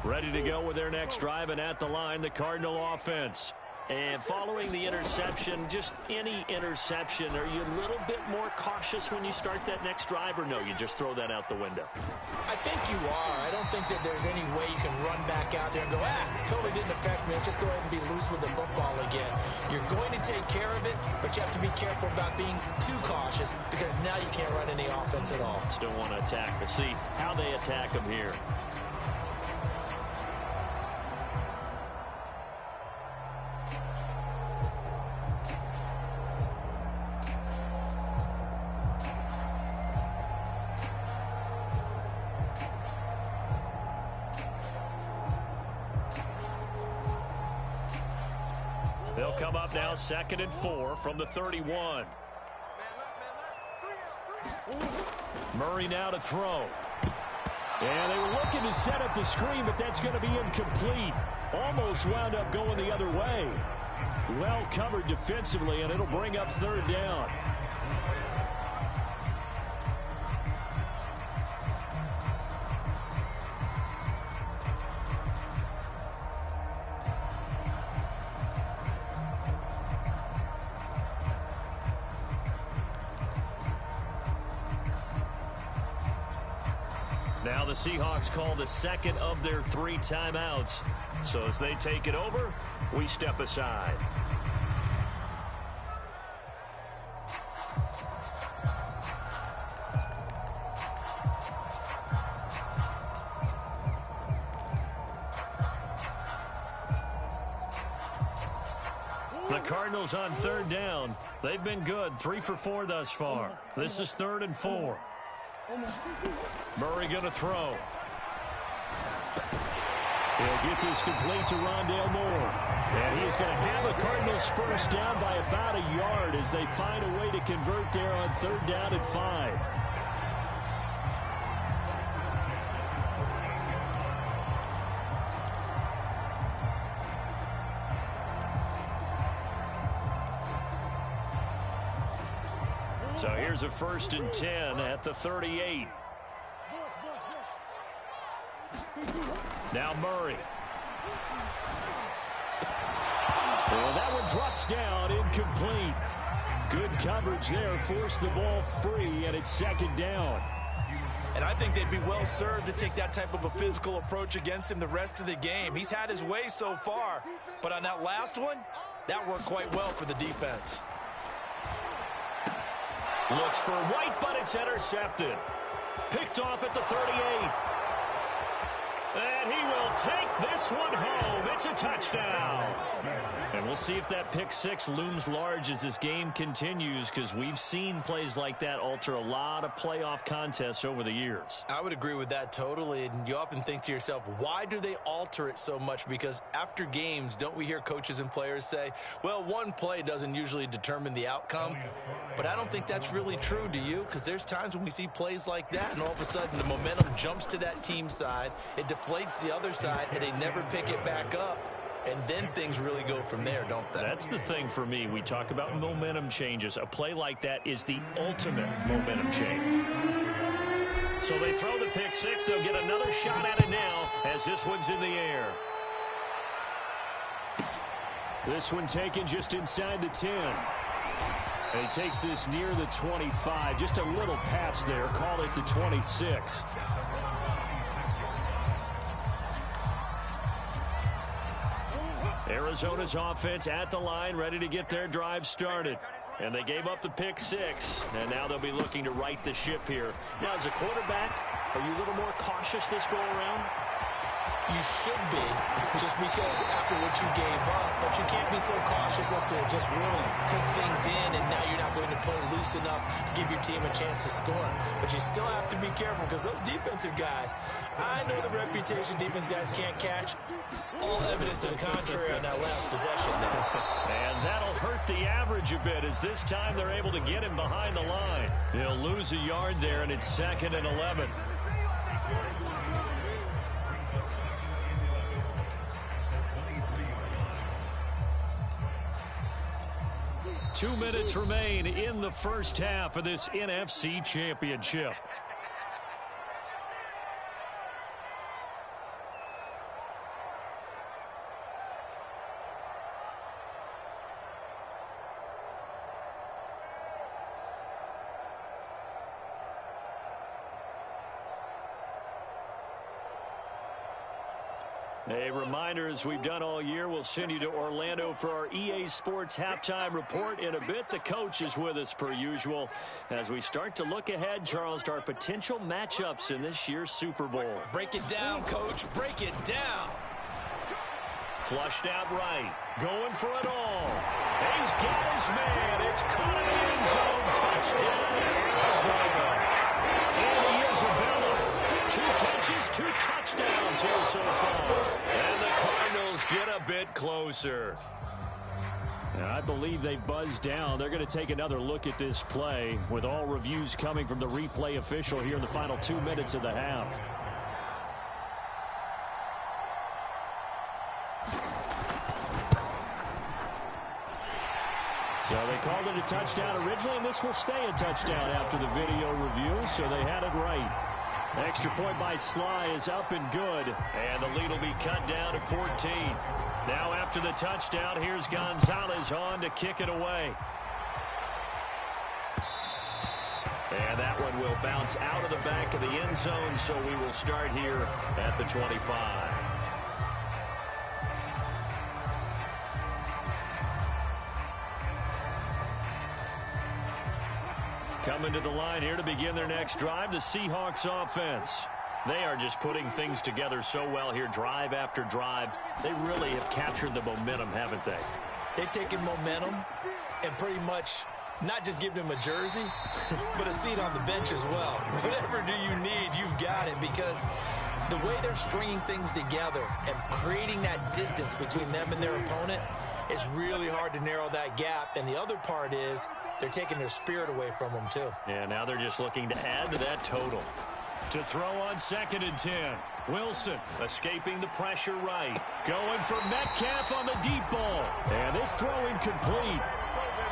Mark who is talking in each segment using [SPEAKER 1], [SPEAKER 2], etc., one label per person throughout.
[SPEAKER 1] Ready to go with their next drive, and at the line, the Cardinal offense. And following the interception, just any interception, are you a little bit more cautious when you start that next drive, or no, you just throw that out the window?
[SPEAKER 2] I think you are. I don't think that there's any way you can run back out there and go, totally didn't affect me. Let's just go ahead and be loose with the football again. You're going to take care of it, but you have to be careful about being too cautious because now you can't run any offense at all.
[SPEAKER 1] Still want to attack. We'll see how they attack them here. They'll come up now 2nd and 4 from the 31. Murray now to throw. And they were looking to set up the screen, but that's going to be incomplete. Almost wound up going the other way. Well covered defensively, and it'll bring up 3rd down. Now the Seahawks call the 2nd of their 3 timeouts. So as they take it over, we step aside. The Cardinals on 3rd down. They've been good, 3 for 4 thus far. This is 3rd and 4. Murray going to throw. He'll get this complete to Rondale Moore. And he is going to have a Cardinals first down by about a yard as they find a way to convert there on 3rd down and 5. So here's a 1st and 10 at the 38. Now Murray. And that one drops down, incomplete. Good coverage there, forced the ball free, and it's 2nd down.
[SPEAKER 2] And I think they'd be well served to take that type of a physical approach against him the rest of the game. He's had his way so far, but on that last one, that worked quite well for the defense.
[SPEAKER 1] Looks for White, but it's intercepted. Picked off at the 38. And he will take this one home. It's a touchdown. And we'll see if that pick 6 looms large as this game continues, because we've seen plays like that alter a lot of playoff contests over the years.
[SPEAKER 2] I would agree with that totally. And you often think to yourself, why do they alter it so much? Because after games, don't we hear coaches and players say, well, one play doesn't usually determine the outcome. But I don't think that's really true, do you? Because there's times when we see plays like that, and all of a sudden the momentum jumps to that team side. It deflates the other side, and they never pick it back up. And then things really go from there, don't they?
[SPEAKER 1] That's the thing for me. We talk about momentum changes. A play like that is the ultimate momentum change. So they throw the pick 6. They'll get another shot at it now as this one's in the air. This one taken just inside the 10. And he takes this near the 25. Just a little pass there. Call it the 26. Arizona's offense at the line, ready to get their drive started. And they gave up the pick 6, and now they'll be looking to right the ship here. Now, as a quarterback, are you a little more cautious this go around?
[SPEAKER 2] You should be, just because after what you gave up. But you can't be so cautious as to just really take things in, and now you're not going to play loose enough to give your team a chance to score. But you still have to be careful, because those defensive guys, I know the reputation defense guys can't catch. All evidence to the contrary on that last possession there.
[SPEAKER 1] And that'll hurt the average a bit, as this time they're able to get him behind the line. He'll lose a yard there, and it's 2nd and 11. 2 minutes remain in the first half of this NFC Championship. A reminder, as we've done all year, we'll send you to Orlando for our EA Sports halftime report in a bit. The coach is with us per usual as we start to look ahead, Charles, to our potential matchups in this year's Super Bowl.
[SPEAKER 2] Break it down, Coach. Break it down.
[SPEAKER 1] Flushed out right. Going for it all. He's got his man. It's caught in the end zone. Touchdown, Arizona. And Isabella. 2 catches, 2 touchdowns here so far. And the Cardinals get a bit closer. And I believe they buzzed down. They're going to take another look at this play with all reviews coming from the replay official here in the final 2 minutes of the half. So they called it a touchdown originally, and this will stay a touchdown after the video review, so they had it right. Extra point by Sly is up and good, and the lead will be cut down to 14. Now after the touchdown, here's Gonzalez on to kick it away. And that one will bounce out of the back of the end zone, so we will start here at the 25. Coming to the line here to begin their next drive, the Seahawks offense. They are just putting things together so well here, drive after drive. They really have captured the momentum, haven't they?
[SPEAKER 2] They've taken momentum and pretty much not just given him a jersey, but a seat on the bench as well. Whatever do you need, you've got it, because the way they're stringing things together and creating that distance between them and their opponent, it's really hard to narrow that gap. And the other part is they're taking their spirit away from them, too.
[SPEAKER 1] Yeah, now they're just looking to add to that total. To throw on 2nd and 10. Wilson escaping the pressure right. Going for Metcalf on the deep ball. And this throw incomplete.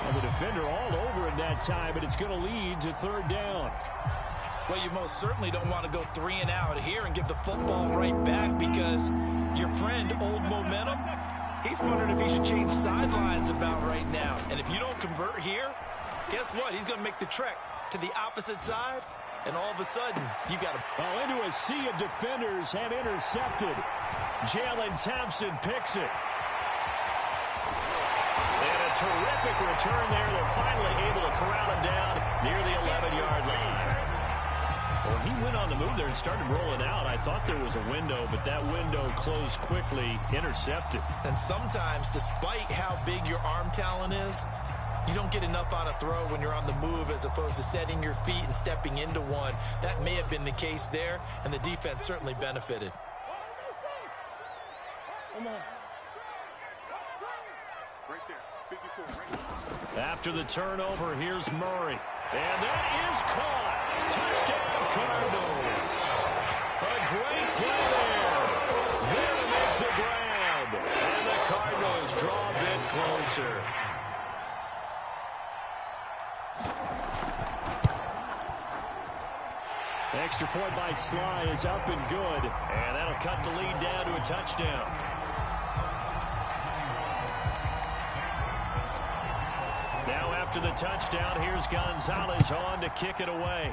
[SPEAKER 1] And the defender all over it that time, but it's going to lead to 3rd down.
[SPEAKER 2] Well, you most certainly don't want to go 3 and out here and give the football right back, because your friend, Old Momentum, he's wondering if he should change sidelines about right now. And if you don't convert here, guess what? He's going to make the trek to the opposite side, and all of a sudden, you got to...
[SPEAKER 1] Well, into a sea of defenders and intercepted. Jalen Thompson picks it. And a terrific return there. They're finally able to corral him down near the 11-yard line. Well, he went on the move there and started rolling out. I thought there was a window, but that window closed quickly, intercepted.
[SPEAKER 2] And sometimes, despite how big your arm talent is, you don't get enough on a throw when you're on the move as opposed to setting your feet and stepping into one. That may have been the case there, and the defense certainly benefited.
[SPEAKER 3] Come on. Right there.
[SPEAKER 1] After the turnover, here's Murray. And that is caught. Touchdown, Cardinals. A great play there. There to make the grab. And the Cardinals draw a bit closer. Extra point by Sly is up and good. And that'll cut the lead down to a touchdown. Now after the touchdown, here's Gonzalez on to kick it away.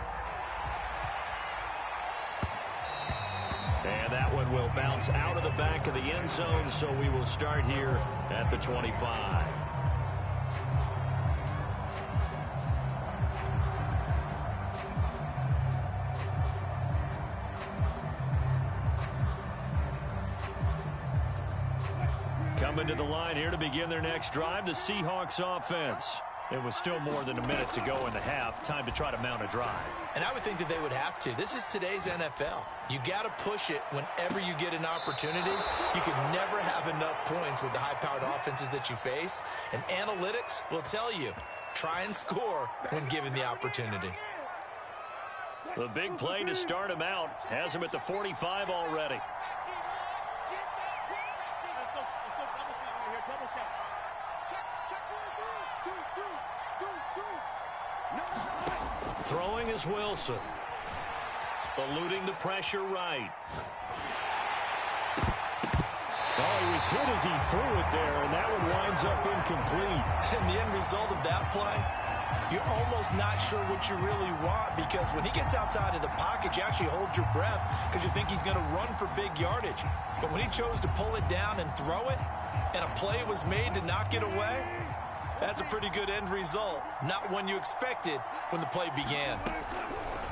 [SPEAKER 1] And that one will bounce out of the back of the end zone, so we will start here at the 25. Coming to the line here to begin their next drive, the Seahawks offense. It was still more than a minute to go in the half. Time to try to mount a drive.
[SPEAKER 2] And I would think that they would have to. This is today's NFL. You got to push it whenever you get an opportunity. You can never have enough points with the high-powered offenses that you face. And analytics will tell you, try and score when given the opportunity.
[SPEAKER 1] The big play to start him out has him at the 45 already. Throwing is Wilson. Eluding the pressure right. Oh, he was hit as he threw it there, and that one winds up incomplete.
[SPEAKER 2] And the end result of that play, you're almost not sure what you really want, because when he gets outside of the pocket, you actually hold your breath because you think he's going to run for big yardage. But when he chose to pull it down and throw it, and a play was made to knock it away, that's a pretty good end result. Not one you expected when the play began.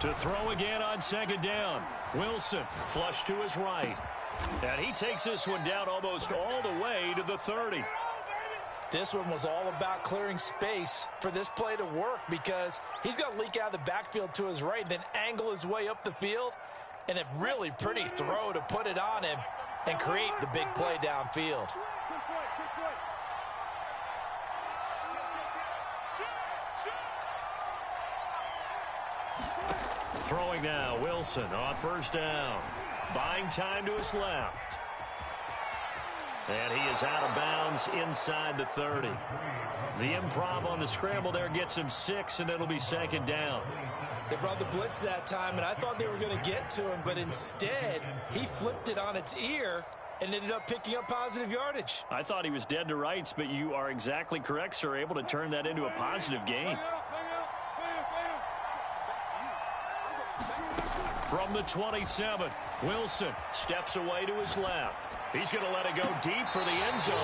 [SPEAKER 1] To throw again on second down. Wilson flush to his right. And he takes this one down almost all the way to the 30.
[SPEAKER 2] This one was all about clearing space for this play to work, because he's going to leak out of the backfield to his right, then angle his way up the field, and a really pretty throw to put it on him and create the big play downfield.
[SPEAKER 1] Throwing now, Wilson on first down. Buying time to his left. And he is out of bounds inside the 30. The improv on the scramble there gets him 6, and it'll be second down.
[SPEAKER 2] They brought the blitz that time, and I thought they were going to get to him, but instead he flipped it on its ear and ended up picking up positive yardage.
[SPEAKER 1] I thought he was dead to rights, but you are exactly correct, sir, able to turn that into a positive gain. From the 27, Wilson steps away to his left. He's going to let it go deep for the end zone,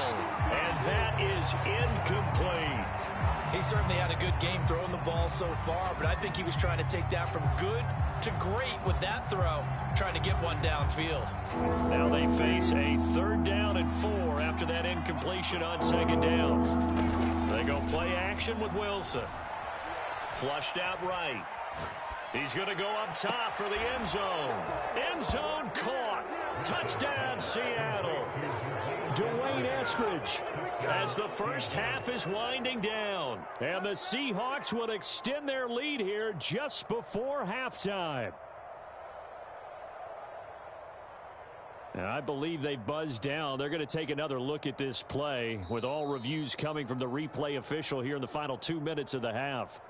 [SPEAKER 1] and that is incomplete.
[SPEAKER 2] He certainly had a good game throwing the ball so far, but I think he was trying to take that from good to great with that throw, trying to get one downfield.
[SPEAKER 1] Now they face a 3rd down and 4 after that incompletion on second down. They go play action with Wilson. Flushed out right. He's going to go up top for the end zone. End zone caught. Touchdown, Seattle. Dwayne Eskridge as the first half is winding down. And the Seahawks will extend their lead here just before halftime. And I believe they've buzzed down. They're going to take another look at this play, with all reviews coming from the replay official here in the final 2 minutes of the half.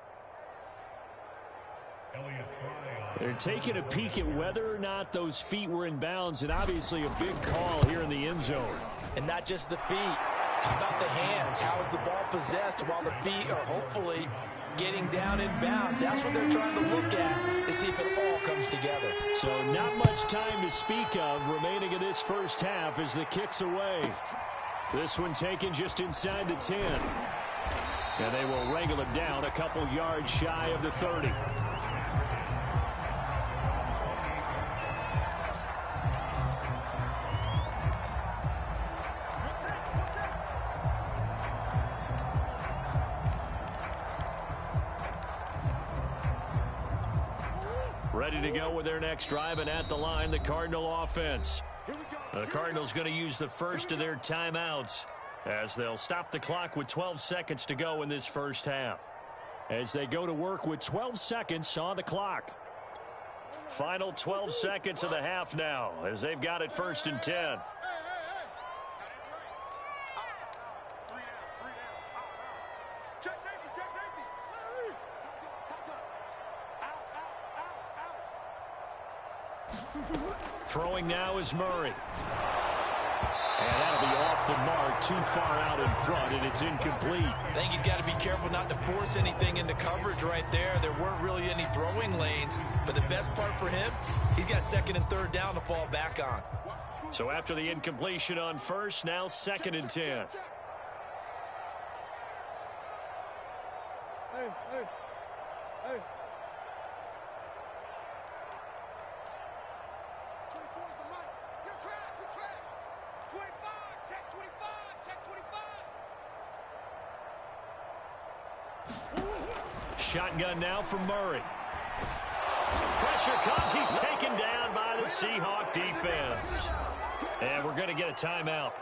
[SPEAKER 1] They're taking a peek at whether or not those feet were in bounds, and obviously a big call here in the end zone.
[SPEAKER 2] And not just the feet. How about the hands? How is the ball possessed while the feet are hopefully getting down in bounds? That's what they're trying to look at to see if it all comes together.
[SPEAKER 1] So not much time to speak of remaining in this first half as the kick's away. This one taken just inside the 10. And they will wrangle it down a couple yards shy of the 30. Ready to go with their next drive, and at the line, the Cardinal offense. The Cardinals going to use the first of their timeouts as they'll stop the clock with 12 seconds to go in this first half. As they go to work with 12 seconds on the clock. Final 12 seconds of the half now as they've got it 1st and 10. Throwing now is Murray. And that'll be off the mark, too far out in front, and it's incomplete.
[SPEAKER 2] I think he's got to be careful not to force anything into coverage right there. There weren't really any throwing lanes, but the best part for him, he's got 2nd and 3rd down to fall back on.
[SPEAKER 1] So after the incompletion on first, now 2nd and 10.
[SPEAKER 3] Hey. 24 is the mic. You're trash. 25, check 25.
[SPEAKER 1] Shotgun now from Murray. Pressure comes. He's taken down by the Seahawk defense. And we're going to get a timeout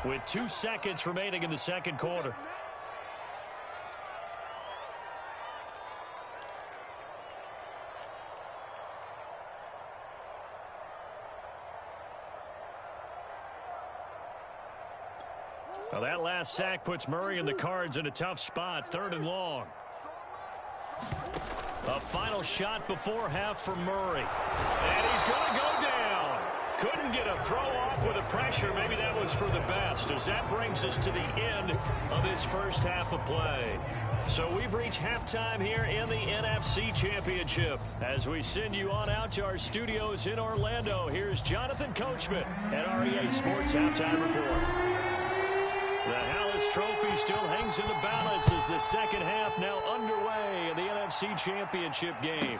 [SPEAKER 1] with 2 seconds remaining in the second quarter. Well, that last sack puts Murray and the Cards in a tough spot, 3rd and long. A final shot before half for Murray. And he's going to go down. Couldn't get a throw off with the pressure. Maybe that was for the best, as that brings us to the end of this first half of play. So we've reached halftime here in the NFC Championship. As we send you on out to our studios in Orlando, here's Jonathan Coachman at REA Sports Halftime Report. The Hallis Trophy still hangs in the balance as the second half now underway in the NFC Championship game.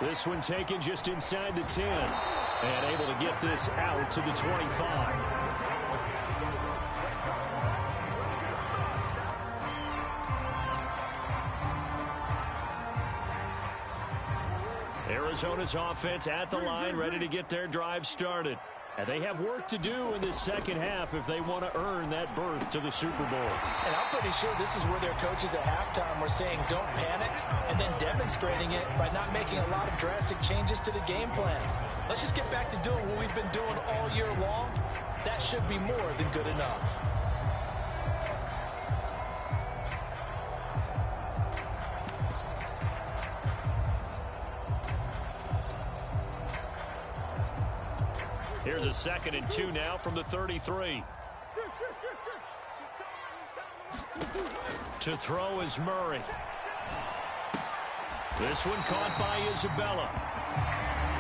[SPEAKER 1] This one taken just inside the 10 and able to get this out to the 25. Arizona's offense at the line, ready to get their drive started. And they have work to do in this second half if they want to earn that berth to the Super Bowl.
[SPEAKER 2] And I'm pretty sure this is where their coaches at halftime were saying don't panic, and then demonstrating it by not making a lot of drastic changes to the game plan. Let's just get back to doing what we've been doing all year long. That should be more than good enough.
[SPEAKER 1] Here's a 2nd and 2 now from the 33. To throw is Murray. This one caught by Isabella.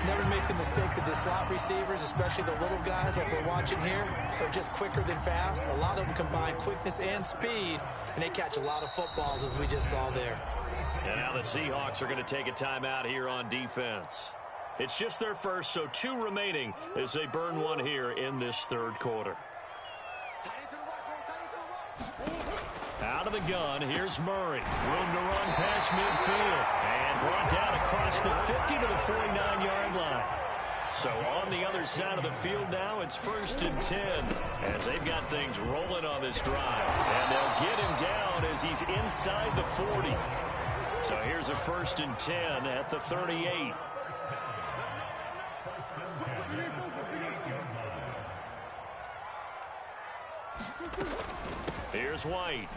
[SPEAKER 2] Never make the mistake that the slot receivers, especially the little guys like we're watching here, are just quicker than fast. A lot of them combine quickness and speed, and they catch a lot of footballs, as we just saw there.
[SPEAKER 1] And now the Seahawks are going to take a timeout here on defense. It's just their first, so 2 remaining as they burn one here in this third quarter. Out of the gun, here's Murray. Room to run past midfield. And brought down across the 50 to the 49-yard line. So on the other side of the field now, it's 1st and 10 as they've got things rolling on this drive. And they'll get him down as he's inside the 40. So here's a 1st and 10 at the 38. Here's White.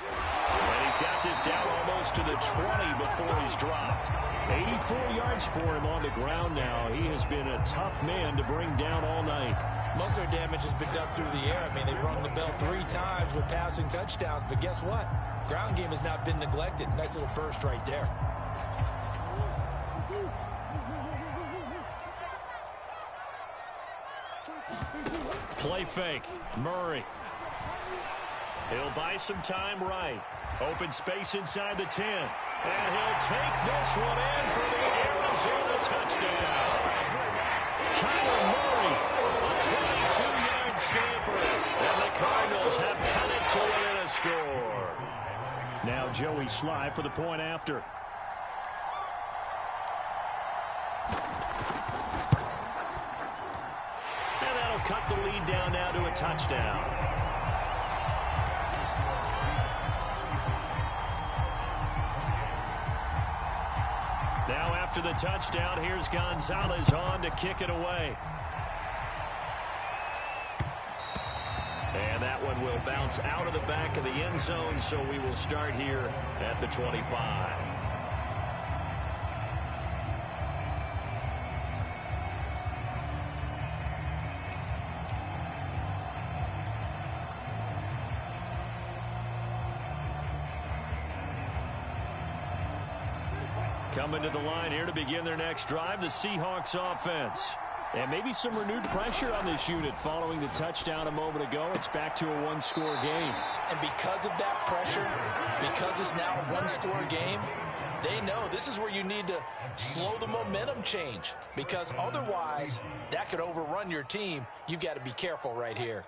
[SPEAKER 1] And he's got this down almost to the 20 before he's dropped. 84 yards for him on the ground now. He has been a tough man to bring down all night.
[SPEAKER 2] Most of their damage has been done through the air. I mean, they've rung the bell 3 times with passing touchdowns, but guess what? Ground game has not been neglected. Nice little burst right there.
[SPEAKER 1] Play fake. Murray. He'll buy some time right. Open space inside the 10. And he'll take this one in for the Arizona touchdown. Kyler Murray, a 22-yard scamper. And the Cardinals have cut it to within a score. Now Joey Sly for the point after. And that'll cut the lead down now to a touchdown. Now after the touchdown, here's Gonzalez on to kick it away. And that one will bounce out of the back of the end zone, so we will start here at the 25. Coming to the line here to begin their next drive, the Seahawks offense. And maybe some renewed pressure on this unit following the touchdown a moment ago. It's back to a one-score game.
[SPEAKER 2] And because of that pressure, because it's now a one-score game, they know this is where you need to slow the momentum change. Because otherwise, that could overrun your team. You've got to be careful right here.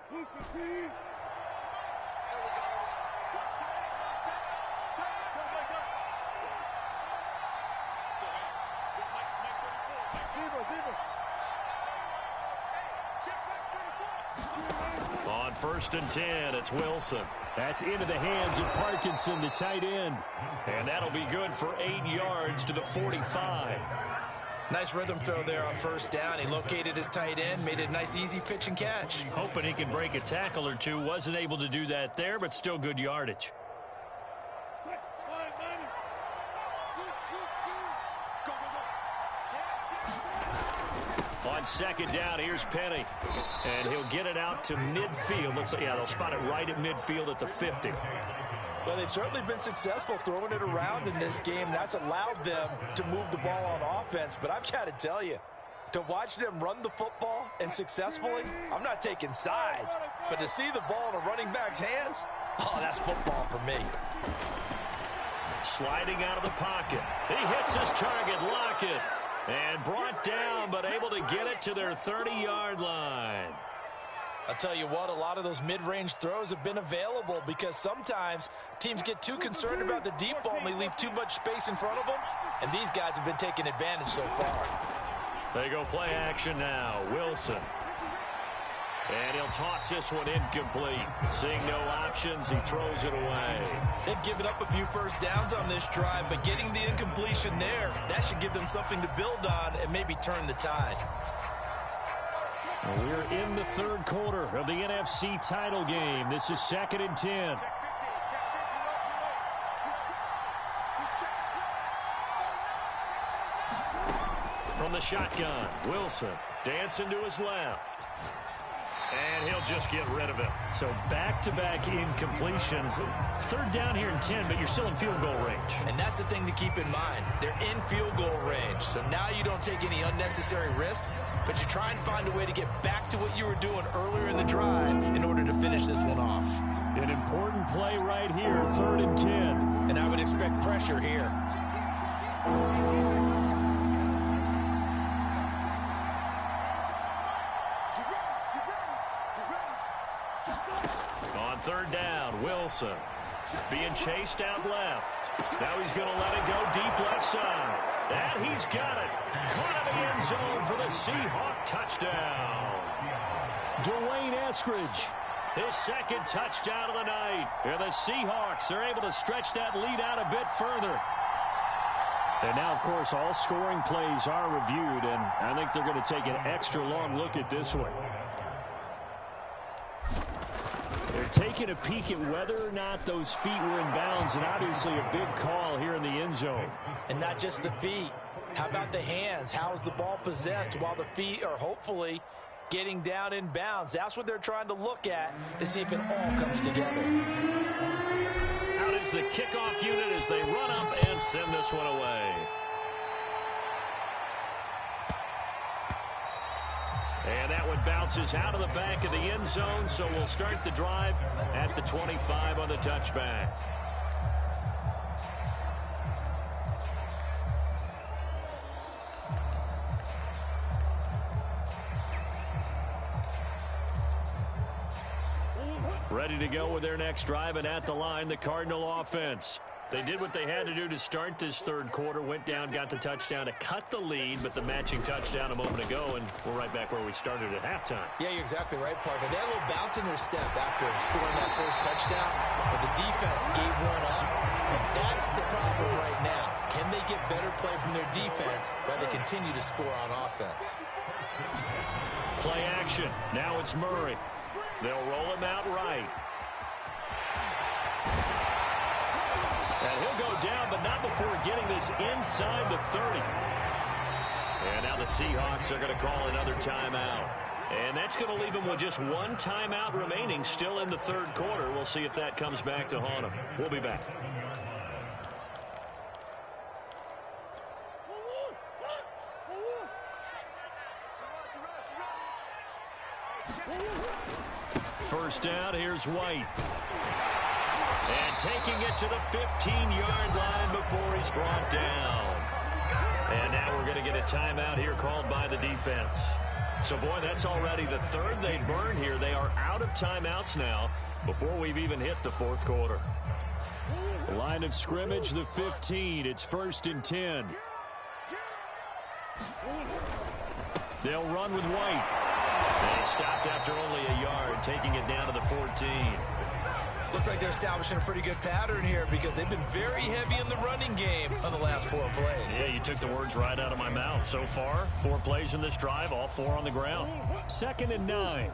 [SPEAKER 1] On 1st and 10, it's Wilson. That's into the hands of Parkinson, the tight end. And that'll be good for 8 yards to the 45.
[SPEAKER 2] Nice rhythm throw there on 1st down. He located his tight end, made it a nice easy pitch and catch.
[SPEAKER 1] Hoping he can break a tackle or two. Wasn't able to do that there, but still good yardage. On 2nd down, here's Penny. And he'll get it out to midfield. Looks like, yeah, they'll spot it right at midfield at the 50.
[SPEAKER 2] Well, they've certainly been successful throwing it around in this game. And that's allowed them to move the ball on offense. But I've got to tell you, to watch them run the football and successfully, I'm not taking sides. But to see the ball in a running back's hands, oh, that's football for me.
[SPEAKER 1] Sliding out of the pocket. He hits his target, Lockett. And brought down, but able to get it to their 30-yard line.
[SPEAKER 2] I'll tell you what, a lot of those mid-range throws have been available because sometimes teams get too concerned about the deep ball and they leave too much space in front of them. And these guys have been taking advantage so far.
[SPEAKER 1] They go play action now. Wilson. And he'll toss this one incomplete. Seeing no options, he throws it away.
[SPEAKER 2] They've given up a few first downs on this drive, but getting the incompletion there, that should give them something to build on and maybe turn the tide.
[SPEAKER 1] Well, we're in the third quarter of the NFC title game. This is 2nd and 10. From the shotgun, Wilson dancing to his left. And he'll just get rid of it. So back-to-back incompletions. 3rd down here in 10, but you're still in field goal range.
[SPEAKER 2] And that's the thing to keep in mind. They're in field goal range. So now you don't take any unnecessary risks, but you try and find a way to get back to what you were doing earlier in the drive in order to finish this one off.
[SPEAKER 1] An important play right here, 3rd and 10.
[SPEAKER 2] And I would expect pressure here.
[SPEAKER 1] On 3rd down, Wilson being chased out left. Now he's going to let it go deep left side. And he's got it. Caught in the end zone for the Seahawk touchdown. Dwayne Eskridge, his 2nd touchdown of the night. And the Seahawks are able to stretch that lead out a bit further. And now, of course, all scoring plays are reviewed, and I think they're going to take an extra long look at this one. They're taking a peek at whether or not those feet were in bounds, and obviously a big call here in the end zone.
[SPEAKER 2] And not just the feet. How about the hands? How is the ball possessed while the feet are hopefully getting down in bounds? That's what they're trying to look at to see if it all comes together.
[SPEAKER 1] Out is the kickoff unit as they run up and send this one away. And that one bounces out of the back of the end zone, so we'll start the drive at the 25 on the touchback. Ready to go with their next drive, and at the line, the Cardinal offense. They did what they had to do to start this third quarter, went down, got the touchdown to cut the lead, but the matching touchdown a moment ago, and we're right back where we started at halftime.
[SPEAKER 2] Yeah, you're exactly right, partner. They had a little bounce in their step after scoring that first touchdown, but the defense gave one up, and that's the problem right now. Can they get better play from their defense while they continue to score on offense?
[SPEAKER 1] Play action. Now it's Murray. They'll roll him out right. And he'll go down, but not before getting this inside the 30. And now the Seahawks are going to call another timeout. And that's going to leave them with just one timeout remaining still in the third quarter. We'll see if that comes back to haunt them. We'll be back. First down, here's White. And taking it to the 15-yard line before he's brought down. And now we're going to get a timeout here called by the defense. So, boy, that's already the third they burn here. They are out of timeouts now before we've even hit the fourth quarter. Line of scrimmage, the 15. It's 1st and 10. They'll run with White. And stopped after only a yard, taking it down to the 14.
[SPEAKER 2] Looks like they're establishing a pretty good pattern here because they've been very heavy in the running game on the last 4 plays.
[SPEAKER 1] Yeah, you took the words right out of my mouth. So far, 4 plays in this drive, all 4 on the ground. 2nd and 9.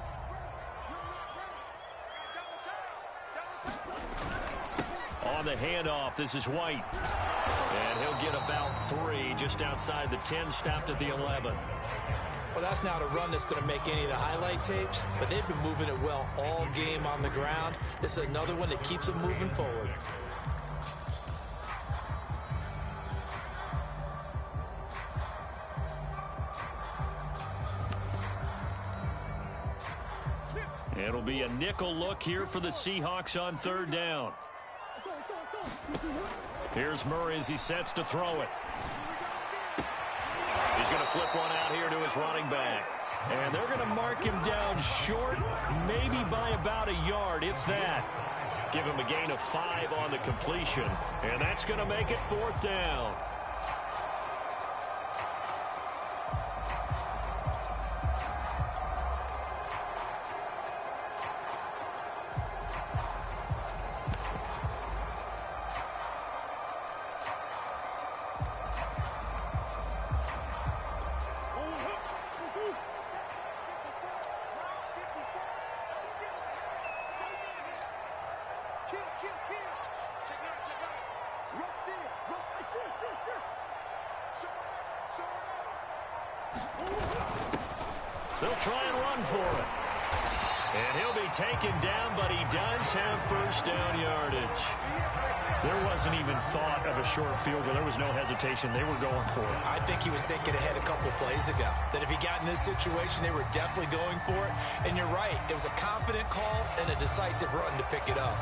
[SPEAKER 1] On the handoff, this is White. And he'll get about 3 just outside the 10, stopped at the 11.
[SPEAKER 2] Well, that's not a run that's going to make any of the highlight tapes, but they've been moving it well all game on the ground. This is another one that keeps them moving forward.
[SPEAKER 1] It'll be a nickel look here for the Seahawks on third down. Here's Murray as he sets to throw it. He's going to flip one out here to his running back. And they're going to mark him down short, maybe by about a yard, if that. Give him a gain of 5 on the completion. And that's going to make it fourth down. They'll try and run for it. And he'll be taken down, but he does have first down yardage. There wasn't even thought of a short field goal. There was no hesitation. They were going for it.
[SPEAKER 2] I think he was thinking ahead a couple plays ago, that if he got in this situation, they were definitely going for it. And you're right. It was a confident call and a decisive run to pick it up.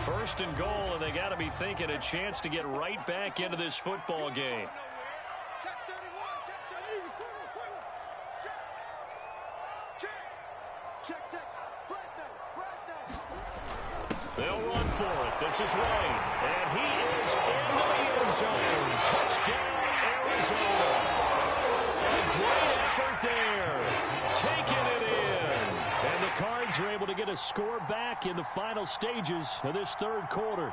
[SPEAKER 1] First and goal, and they got to be thinking a chance to get right back into this football game. They'll run for it. This is Wayne. And he is in the end zone. Touchdown, Arizona. A great effort there. Taking it in. And the Cards are able to get a score back in the final stages of this third quarter.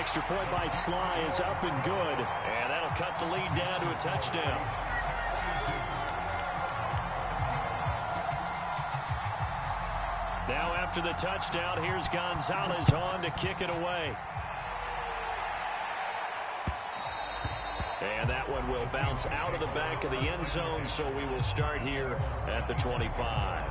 [SPEAKER 1] Extra point by Sly is up and good. And that'll cut the lead down to a touchdown. Now after the touchdown, here's Gonzalez on to kick it away. And that one will bounce out of the back of the end zone, so we will start here at the 25.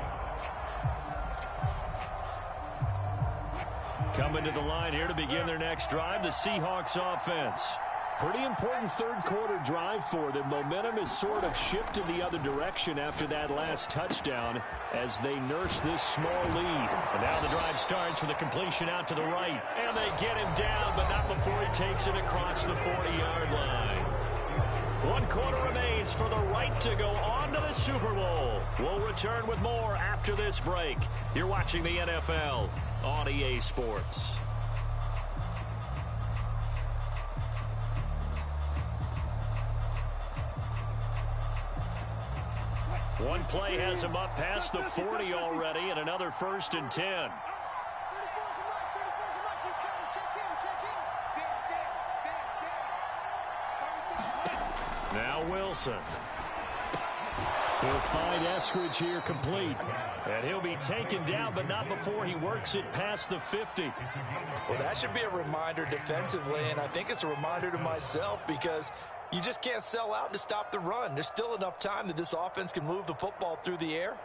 [SPEAKER 1] Coming to the line here to begin their next drive, the Seahawks offense. Pretty important third quarter drive for them. Momentum has sort of shifted the other direction after that last touchdown as they nurse this small lead. And now the drive starts with a completion out to the right. And they get him down, but not before he takes it across the 40-yard line. 1 quarter remains for the right to go on to the Super Bowl. We'll return with more after this break. You're watching the NFL on EA Sports. One play has him up past the 40 already, and another 1st and 10. Now Wilson. He'll find Eskridge here complete. And he'll be taken down, but not before he works it past the 50.
[SPEAKER 2] Well, that should be a reminder defensively, and I think it's a reminder to myself because you just can't sell out to stop the run. There's still enough time that this offense can move the football through the air,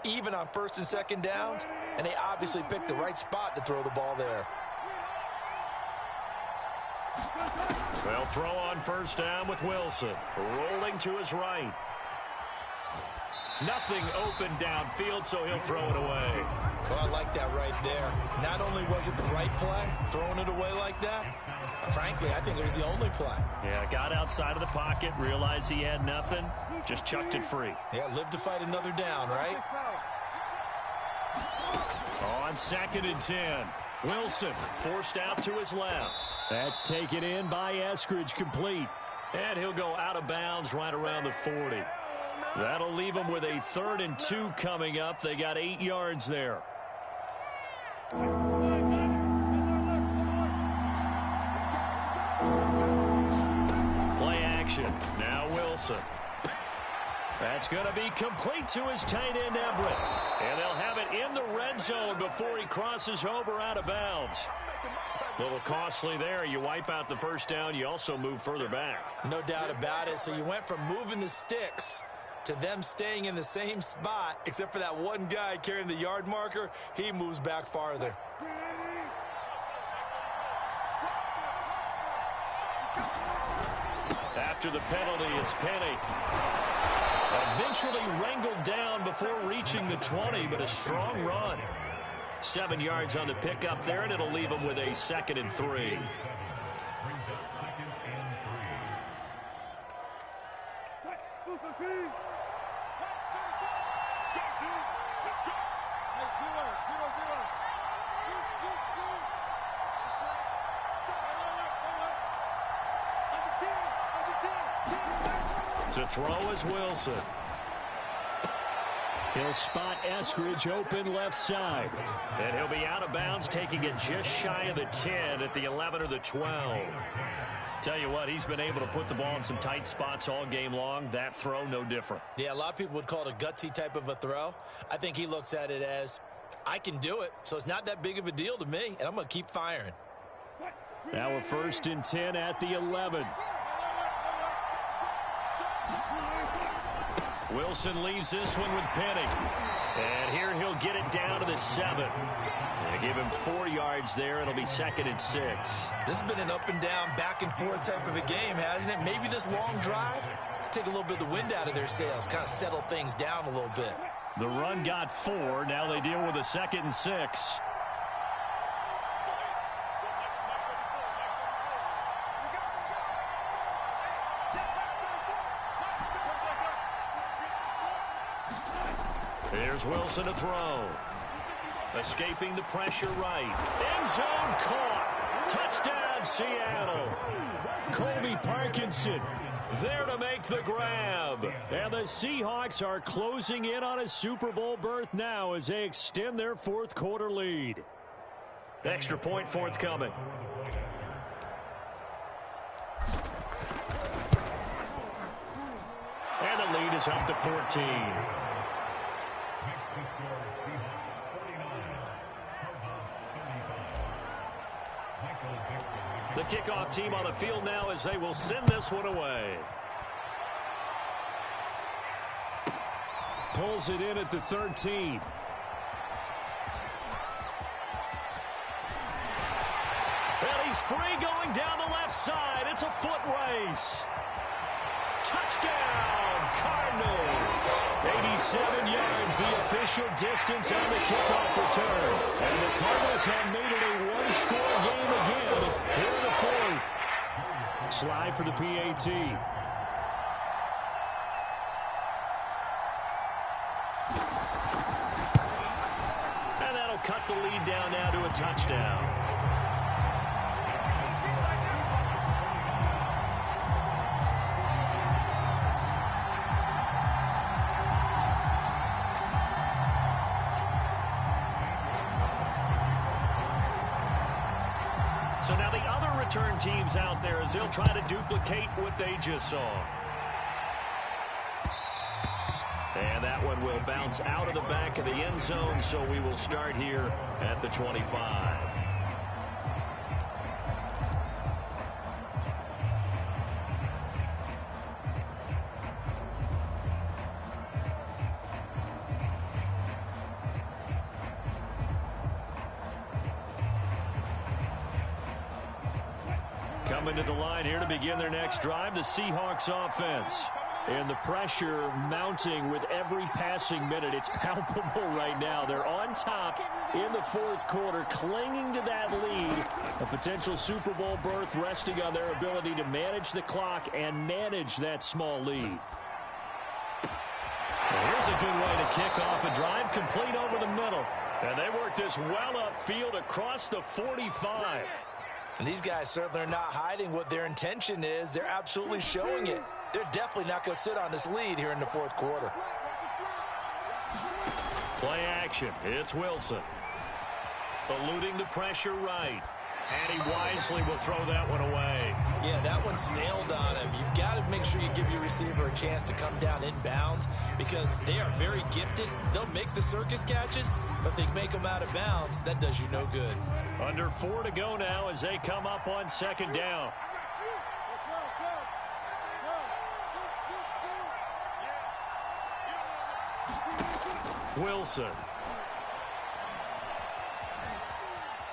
[SPEAKER 2] even on 1st and 2nd downs, and they obviously picked the right spot to throw the ball there.
[SPEAKER 1] They'll throw on 1st down with Wilson. Rolling to his right. Nothing open downfield, so he'll throw it away.
[SPEAKER 2] Well, I like that right there. Not only was it the right play, throwing it away like that, frankly, I think it was the only play.
[SPEAKER 1] Yeah, got outside of the pocket, realized he had nothing, just chucked it free.
[SPEAKER 2] Yeah, live to fight another down, right?
[SPEAKER 1] On 2nd and 10. Wilson forced out to his left. That's taken in by Eskridge, complete. And he'll go out of bounds right around the 40. That'll leave them with a 3rd and 2 coming up. They got 8 yards there. Play action. Now Wilson. That's going to be complete to his tight end, Everett. And they'll have it in the red zone before he crosses over out of bounds. A little costly there. You wipe out the 1st down. You also move further back.
[SPEAKER 2] No doubt about it. So you went from moving the sticks to them staying in the same spot, except for that one guy carrying the yard marker. He moves back farther.
[SPEAKER 1] after the penalty. It's Penny. Eventually wrangled down before reaching the 20, but a strong run. 7 yards on the pickup there, and it'll leave him with a 2nd and 3. To throw is Wilson. He'll spot Eskridge open left side. And he'll be out of bounds, taking it just shy of the 10 at the 11 or the 12. Tell you what, he's been able to put the ball in some tight spots all game long. That throw, no different.
[SPEAKER 2] Yeah, a lot of people would call it a gutsy type of a throw. I think he looks at it as, I can do it, so it's not that big of a deal to me, and I'm going to keep firing.
[SPEAKER 1] Now a 1st and 10 at the 11. Wilson leaves this one with Penny. And here he'll get it down to the 7. They give him 4 yards there. It'll be 2nd and 6.
[SPEAKER 2] This has been an up and down, back and forth type of a game, hasn't it? Maybe this long drive, take a little bit of the wind out of their sails, kind of settle things down a little bit.
[SPEAKER 1] The run got 4. Now they deal with a 2nd and 6. Here's Wilson to throw. Escaping the pressure right. End zone caught. Touchdown, Seattle. Colby Parkinson there to make the grab. And the Seahawks are closing in on a Super Bowl berth now as they extend their 4th quarter lead. Extra point forthcoming. And the lead is up to 14. The kickoff team on the field now as they will send this one away. Pulls it in at the 13. And he's free going down the left side. It's a foot race. Touchdown, Cardinals. 87 yards, the official distance on the kickoff return. And the Cardinals have made it a one-score game again here in the 4th. Slide for the PAT. And that'll cut the lead down now to a touchdown. So now the other return teams out there as they'll try to duplicate what they just saw. And that one will bounce out of the back of the end zone, so we will start here at the 25. Coming to the line here to begin their next drive, the Seahawks offense. And the pressure mounting with every passing minute. It's palpable right now. They're on top in the 4th quarter, clinging to that lead. A potential Super Bowl berth resting on their ability to manage the clock and manage that small lead. Well, here's a good way to kick off a drive, complete over the middle. And they work this well upfield across the 45.
[SPEAKER 2] And these guys certainly are not hiding what their intention is. They're absolutely showing it. They're definitely not going to sit on this lead here in the 4th quarter.
[SPEAKER 1] Play action. It's Wilson. Eluding the pressure right. And he wisely will throw that one away.
[SPEAKER 2] Yeah, that one sailed on him. You've got to make sure you give your receiver a chance to come down in bounds because they are very gifted. They'll make the circus catches, but they make them out of bounds. That does you no good.
[SPEAKER 1] Under 4 to go now as they come up on 2nd down. Wilson.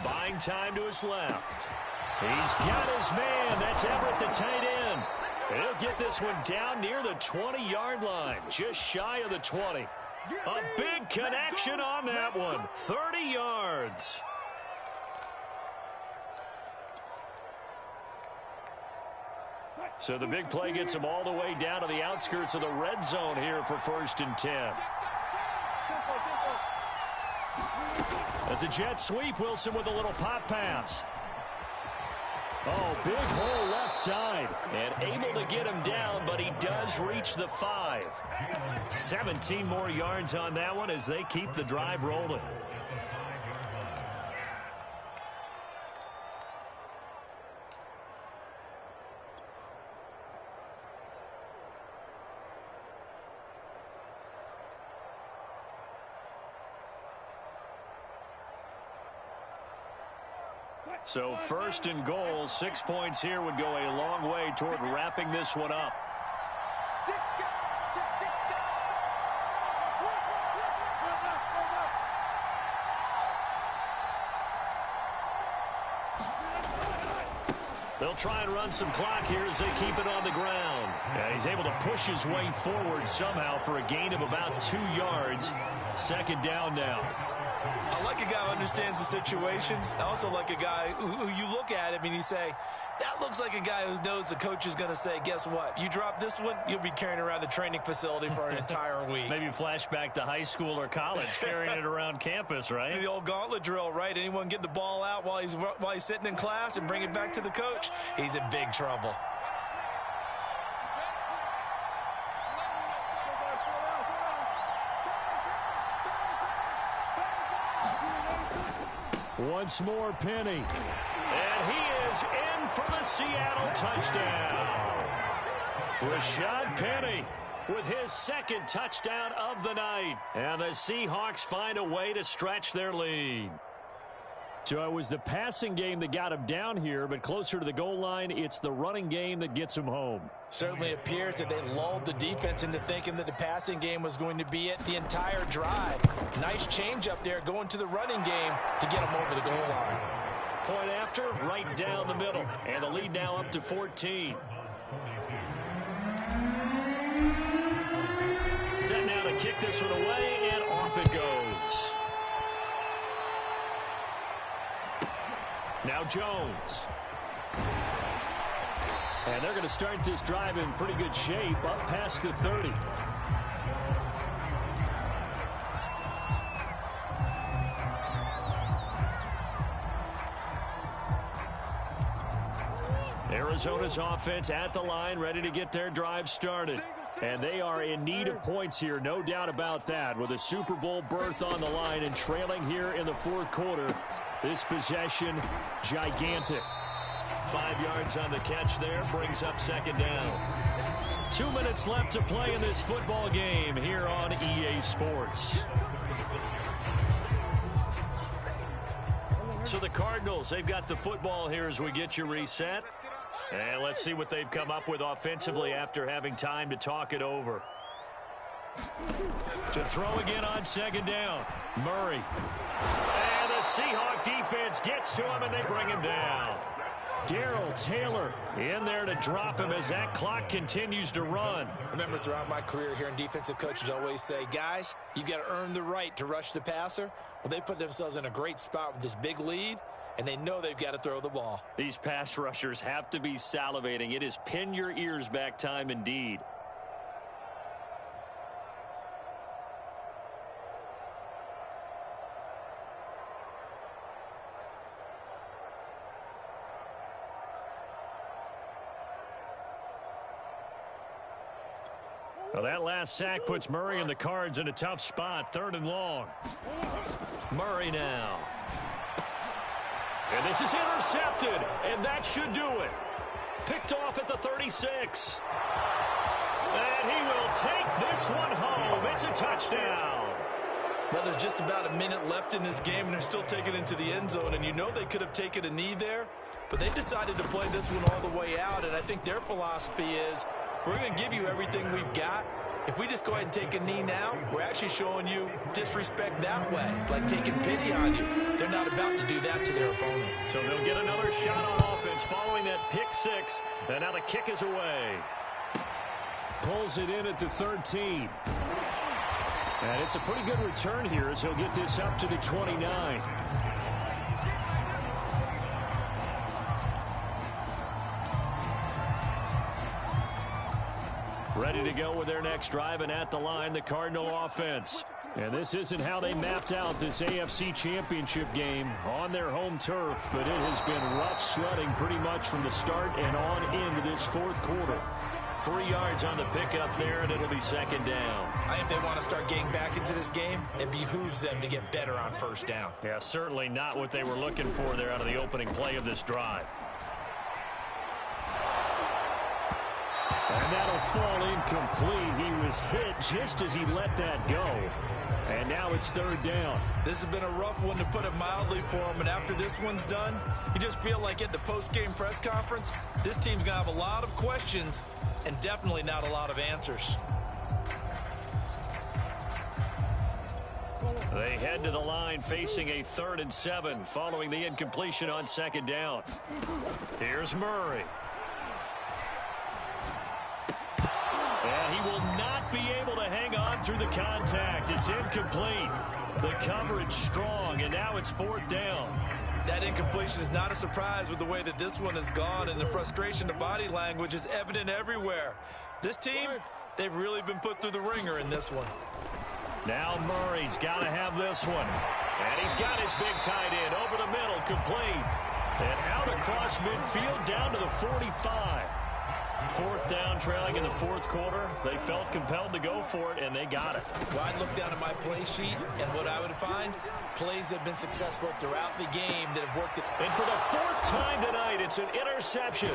[SPEAKER 1] Buying time to his left. He's got his man. That's Everett, the tight end. He'll get this one down near the 20-yard line, just shy of the 20. A big connection on that one, 30 yards. So the big play gets him all the way down to the outskirts of the red zone here for 1st and 10. That's a jet sweep. Wilson with a little pop pass. Oh, big hole left side. And able to get him down, but he does reach the 5. 17 more yards on that one as they keep the drive rolling. So 1st and goal, 6 points here would go a long way toward wrapping this one up. They'll try and run some clock here as they keep it on the ground. Yeah, he's able to push his way forward somehow for a gain of about 2 yards. 2nd down now.
[SPEAKER 2] I like a guy who understands the situation. I also like a guy who you look at him and you say, that looks like a guy who knows the coach is going to say, guess what? You drop this one, you'll be carrying around the training facility for an entire week.
[SPEAKER 1] Maybe flashback to high school or college, carrying it around campus, right?
[SPEAKER 2] The old gauntlet drill, right? Anyone get the ball out while he's sitting in class and bring it back to the coach? He's in big trouble.
[SPEAKER 1] Once more, Penny. And he is in for the Seattle touchdown. Rashad Penny with his 2nd touchdown of the night. And the Seahawks find a way to stretch their lead. So it was the passing game that got him down here, but closer to the goal line, it's the running game that gets him home.
[SPEAKER 2] Certainly appears that they lulled the defense into thinking that the passing game was going to be it the entire drive. Nice change up there going to the running game to get them over the goal line.
[SPEAKER 1] Point after, right down the middle. And the lead now up to 14. Set now to kick this one away, and off it goes. Now Jones. And they're going to start this drive in pretty good shape, up past the 30. Arizona's offense at the line, ready to get their drive started. And they are in need of points here, no doubt about that, with a Super Bowl berth on the line and trailing here in the 4th quarter. This possession, gigantic. 5 yards on the catch there, brings up 2nd down. 2 minutes left to play in this football game here on EA Sports. So the Cardinals, they've got the football here as we get you reset. And let's see what they've come up with offensively after having time to talk it over. To throw again on 2nd down, Murray. And the Seahawk defense gets to him, and they bring him down. Darrell Taylor in there to drop him as that clock continues to run.
[SPEAKER 2] Remember, throughout my career here in defensive coaches always say, guys, you got to earn the right to rush the passer. Well, they put themselves in a great spot with this big lead, and they know they've got to throw the ball.
[SPEAKER 1] These pass rushers have to be salivating. It is pin your ears back time indeed. Well, that last sack puts Murray and the Cards in a tough spot. 3rd and long. Murray now. And this is intercepted, and that should do it. Picked off at the 36. And he will take this one home. It's a touchdown.
[SPEAKER 2] Well, there's just about a minute left in this game, and they're still taking it into the end zone. And you know they could have taken a knee there, but they decided to play this one all the way out. And I think their philosophy is, we're going to give you everything we've got. If we just go ahead and take a knee now, we're actually showing you disrespect that way, like taking pity on you. They're not about to do that to their opponent.
[SPEAKER 1] So they'll get another shot on offense following that pick six. And now the kick is away. Pulls it in at the 13. And it's a pretty good return here as he'll get this up to the 29. Ready to go with their next drive, and at the line, the Cardinal offense. And this isn't how they mapped out this AFC Championship game on their home turf, but it has been rough sledding pretty much from the start and on into this fourth quarter. 3 yards on the pickup there, and it'll be second down.
[SPEAKER 2] I think they want to start getting back into this game. It behooves them to get better on first down.
[SPEAKER 1] Yeah, certainly not what they were looking for there out of the opening play of this drive. And that'll fall incomplete. He was hit just as he let that go. And now it's third down.
[SPEAKER 2] This has been a rough one, to put it mildly, for him. And after this one's done, you just feel like at the post-game press conference, this team's going to have a lot of questions and definitely not a lot of answers.
[SPEAKER 1] They head to the line facing a 3rd and 7 following the incompletion on second down. Here's Murray. And he will not be able to hang on through the contact. It's incomplete. The coverage strong, and now it's 4th down.
[SPEAKER 2] That incompletion is not a surprise with the way that this one has gone, and the frustration, the body language is evident everywhere. This team, they've really been put through the ringer in this one.
[SPEAKER 1] Now Murray's got to have this one. And he's got his big tight end over the middle, complete. And out across midfield down to the 45. 4th down, trailing in the fourth quarter. They felt compelled to go for it, and they got it.
[SPEAKER 2] Well, I'd look down at my play sheet, and what I would find, plays have been successful throughout the game that have worked.
[SPEAKER 1] And for the 4th time tonight, it's an interception.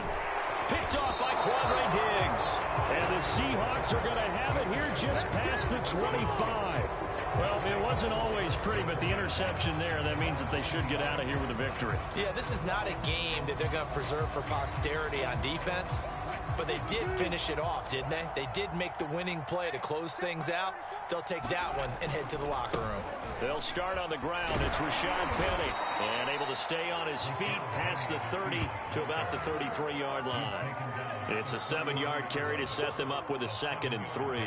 [SPEAKER 1] Picked off by Quandre Diggs. And the Seahawks are going to have it here just past the 25. Well, it wasn't always pretty, but the interception there, that means that they should get out of here with a victory.
[SPEAKER 2] Yeah, this is not a game that they're going to preserve for posterity on defense. But they did finish it off, didn't they? They did make the winning play to close things out. They'll take that one and head to the locker room.
[SPEAKER 1] They'll start on the ground. It's Rashad Penny. And able to stay on his feet past the 30 to about the 33-yard line. It's a 7-yard carry to set them up with a 2nd and 3.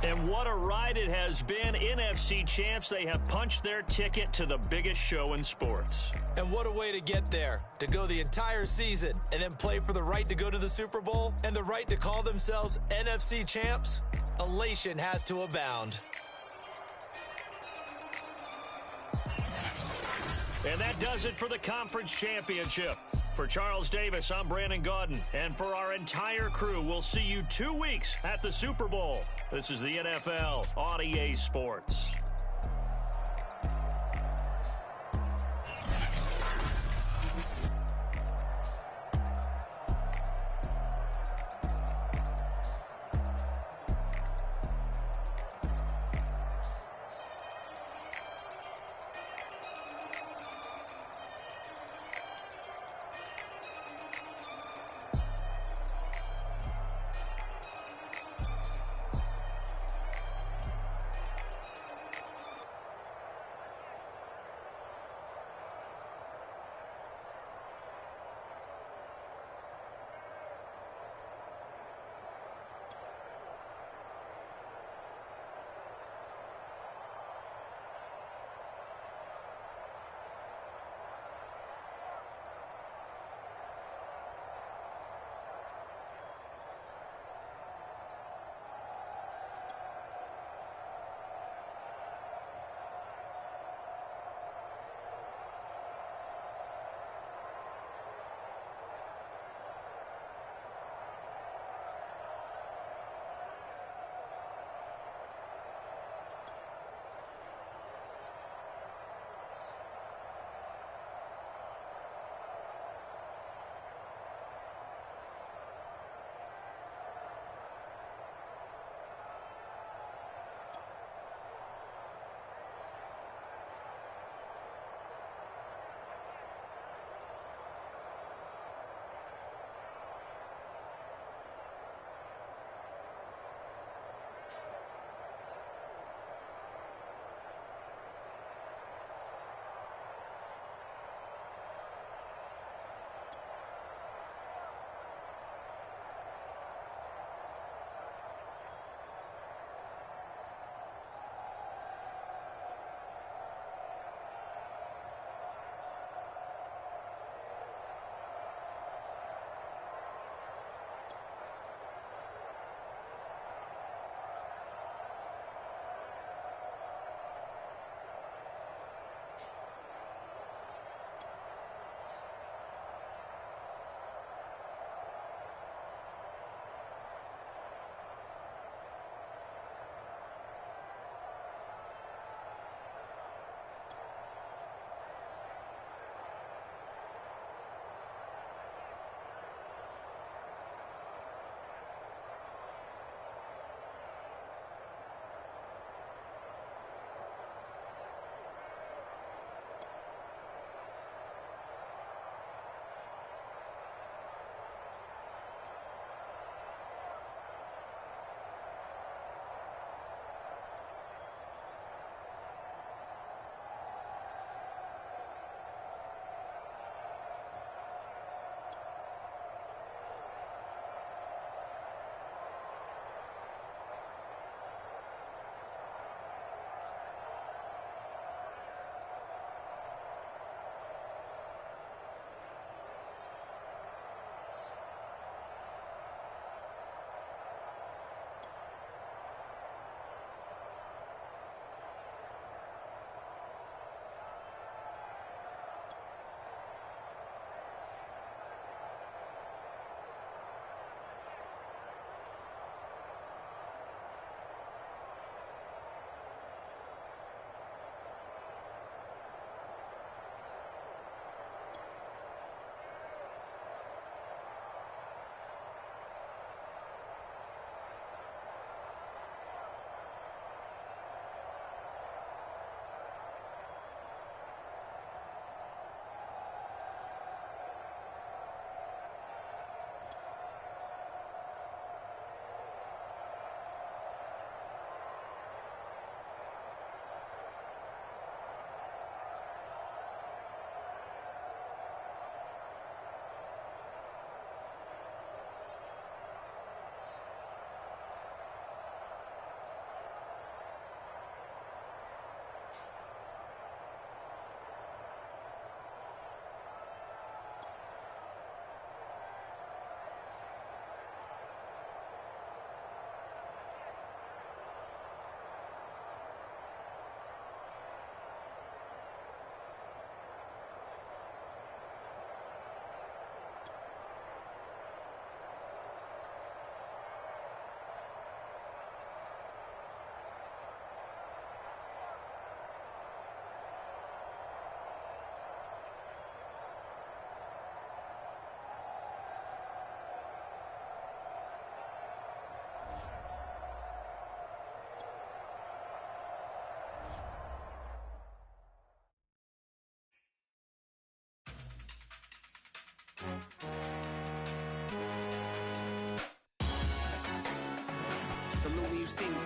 [SPEAKER 1] And what a ride it has been. NFC champs, they have punched their ticket to the biggest show in sports.
[SPEAKER 2] And what a way to get there, to go the entire season and then play for the right to go to the Super Bowl and the right to call themselves NFC champs. Elation has to abound.
[SPEAKER 1] And that does it for the conference championship. For Charles Davis, I'm Brandon Gaudin. And for our entire crew, we'll see you 2 weeks at the Super Bowl. This is the NFL on EA Sports.
[SPEAKER 4] Salute when you see me.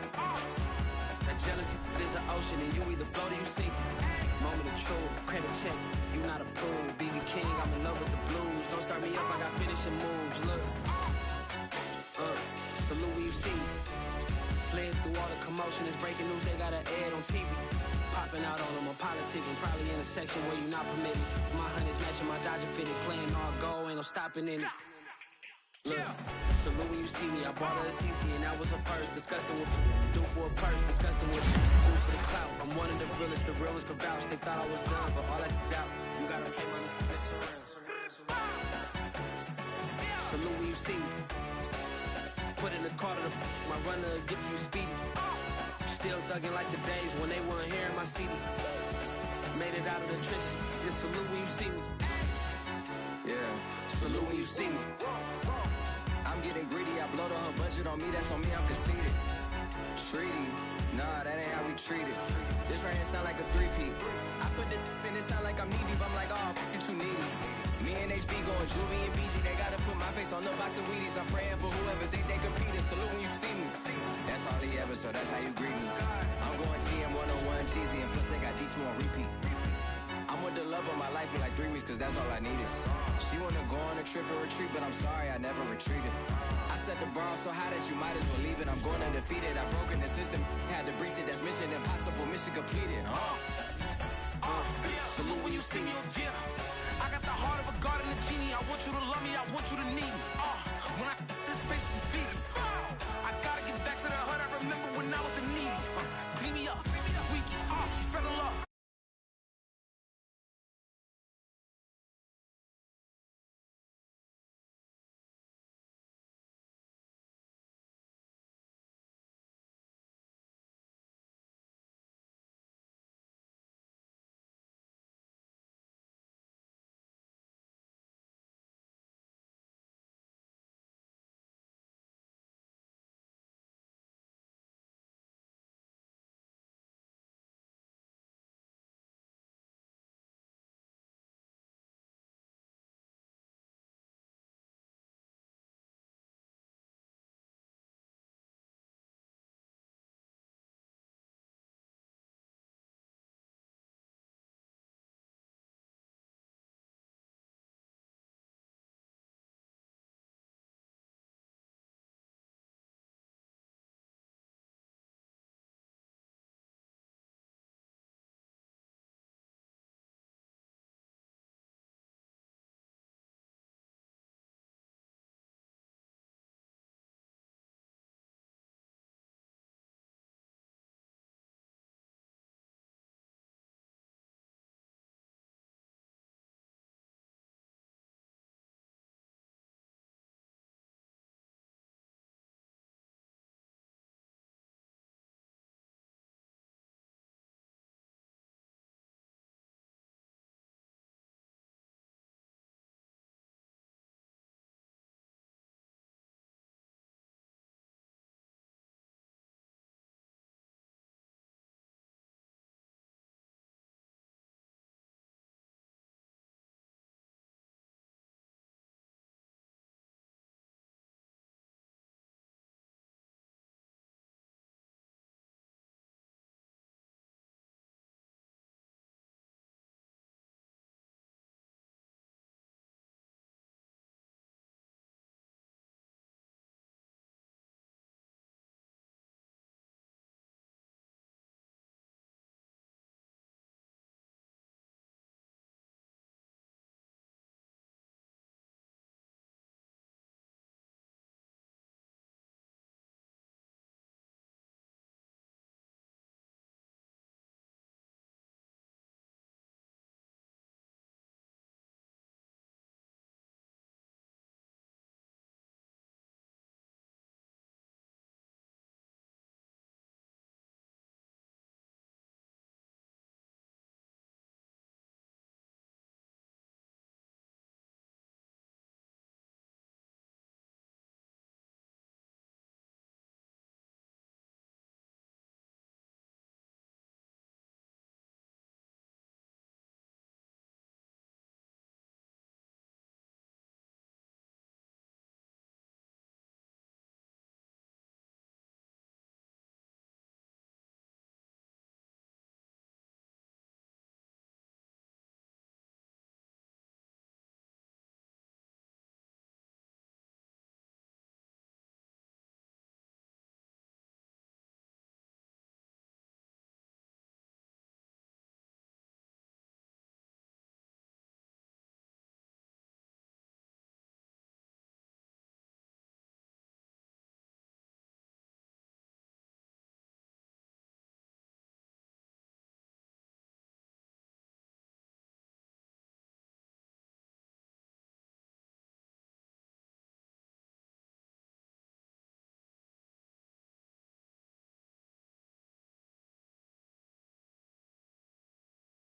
[SPEAKER 4] That jealousy is an ocean, and you either float or you sink. Moment of truth, credit check, you not approved. BB King, I'm in love with the blues. Don't start me up, I got finishing moves. Look, salute when you see me. Slid through all the commotion, it's breaking news, they got an ad on TV. Popping out on them, I'm politicking, probably in a section where you not permitted. My honey's matching my Dodger fitted, playing all goal, ain't no stopping in it. Look, salute when you see me, I bought her a CC and that was her purse. Disgusting with do for a purse, disgusting with do for the clout. I'm one of the realest, the realest could vouch. They thought I was done, but all I doubt, you gotta pay my next around. Salute when you see me. Put in the car to my runner gets you speedy. Still thugging like the days when they weren't hearing my CD. Made it out of the trenches, just salute when you see me. Yeah, salute when you see me. I'm getting greedy, I blow the whole budget on me, that's on me, I'm conceited. Treaty, nah, that ain't how we treat it. This right here sound like a three-peat. I put the in it sound like I'm knee-deep, I'm like, oh, you too needy. Me and HB going Juvie and BG, they gotta put my face on the box of Wheaties. I'm praying for whoever think they competed. Salute when you see me. That's all he ever, so that's how you greet me. I'm going TM 101 cheesy, and plus they got D2 on repeat. I'm with the love of my life for like 3 weeks, cause that's all I needed. She wanna go on a trip or retreat, but I'm sorry, I never retreated. I set the bar so high that you might as well leave it. I'm going undefeated, I've broken the system. Had to breach it, that's mission impossible, mission completed.
[SPEAKER 5] Salute when you see me, yeah. I got the heart of a god and a genie. I want you to love me, I want you to need me. When I this face is Fiji. I gotta get back to the hood, I remember when I was the needy. Clean me up, squeaky. She fell in love.